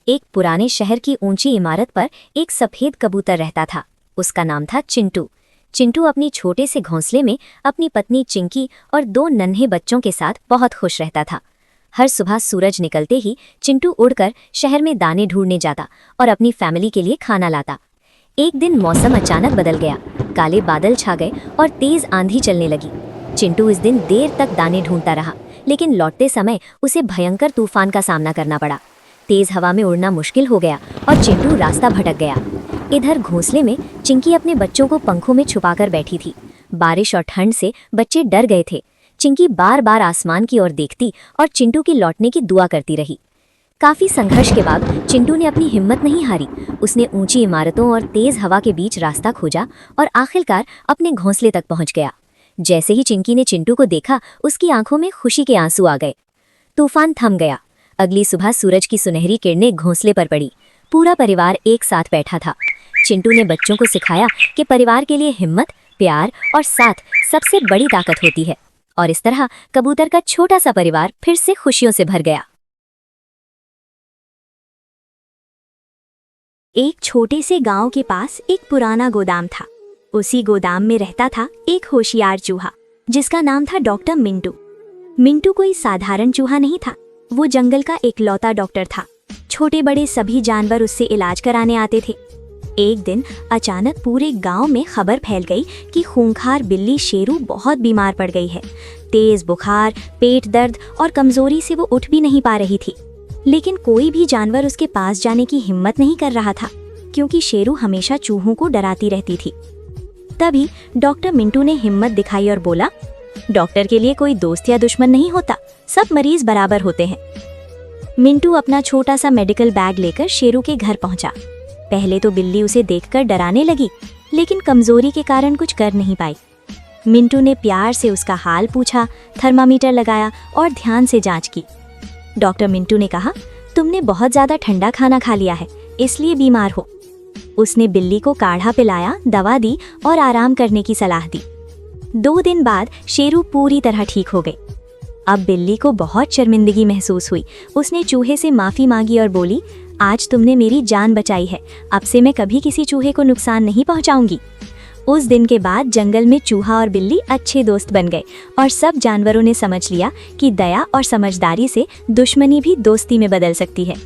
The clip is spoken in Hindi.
एक पुराने शहर की ऊंची इमारत पर एक सफेद कबूतर रहता था। उसका नाम था चिंटू। चिंटू अपनी छोटे से घोंसले में अपनी पत्नी चिंकी और 2 नन्हे बच्चों के साथ बहुत खुश रहता था। हर सुबह सूरज निकलते ही चिंटू उड़कर शहर में दाने ढूंढने जाता और अपनी फैमिली के लिए खाना लाता। एक दिन मौसम अचानक बदल गया, काले बादल छा गए और तेज आंधी चलने लगी। चिंटू इस दिन देर तक दाने ढूंढता रहा, लेकिन लौटते समय उसे भयंकर तूफान का सामना करना पड़ा। तेज हवा में उड़ना मुश्किल हो गया और चिंटू रास्ता भटक गया। इधर घोंसले में चिंकी अपने बच्चों को पंखों में छुपाकर बैठी थी। बारिश और ठंड से बच्चे डर गए थे। चिंकी बार बार आसमान की ओर देखती और चिंटू के लौटने की दुआ करती रही। काफी संघर्ष के बाद चिंटू ने अपनी हिम्मत नहीं हारी। उसने ऊंची इमारतों और तेज हवा के बीच रास्ता खोजा और आखिरकार अपने घोंसले तक पहुंच गया। जैसे ही चिंकी ने चिंटू को देखा, उसकी आंखों में खुशी के आंसू आ गए। तूफान थम गया। अगली सुबह सूरज की सुनहरी किरणें घोंसले पर पड़ी। पूरा परिवार एक साथ बैठा था। चिंटू ने बच्चों को सिखाया कि परिवार के लिए हिम्मत, प्यार और साथ सबसे बड़ी ताकत होती है। और इस तरह कबूतर का छोटा सा परिवार फिर से खुशियों से भर गया। एक छोटे से गांव के पास एक पुराना गोदाम था। उसी गोदाम में रहता था एक होशियार चूहा, जिसका नाम था डॉक्टर मिंटू। मिंटू कोई साधारण चूहा नहीं था, वो जंगल का इकलौता डॉक्टर था। छोटे बड़े सभी जानवर उससे इलाज कराने आते थे। एक दिन अचानक पूरे गांव में खबर फैल गई कि खूंखार बिल्ली शेरू बहुत बीमार पड़ गई है। तेज बुखार, पेट दर्द और कमजोरी से वो उठ भी नहीं पा रही थी। लेकिन कोई भी जानवर उसके पास जाने की हिम्मत नहीं कर रहा था, क्योंकि शेरू हमेशा चूहों को डराती रहती थी। तभी डॉक्टर मिंटू ने हिम्मत दिखाई और बोला, डॉक्टर के लिए कोई दोस्त या दुश्मन नहीं होता, सब मरीज बराबर होते हैं। मिंटू अपना छोटा सा मेडिकल बैग लेकर शेरू के घर पहुंचा। पहले तो बिल्ली उसे देखकर डराने लगी, लेकिन कमजोरी के कारण कुछ कर नहीं पाई। मिंटू ने प्यार से उसका हाल पूछा, थर्मामीटर लगाया और ध्यान से जांच की। डॉक्टर मिंटू ने कहा, तुमने बहुत ज्यादा ठंडा खाना खा लिया है, इसलिए बीमार हो। उसने बिल्ली को काढ़ा पिलाया, दवा दी और आराम करने की सलाह दी। 2 दिन बाद शेरू पूरी तरह ठीक हो गई। अब बिल्ली को बहुत शर्मिंदगी महसूस हुई। उसने चूहे से माफ़ी मांगी और बोली, आज तुमने मेरी जान बचाई है, अब से मैं कभी किसी चूहे को नुकसान नहीं पहुंचाऊंगी। उस दिन के बाद जंगल में चूहा और बिल्ली अच्छे दोस्त बन गए और सब जानवरों ने समझ लिया कि दया और समझदारी से दुश्मनी भी दोस्ती में बदल सकती है।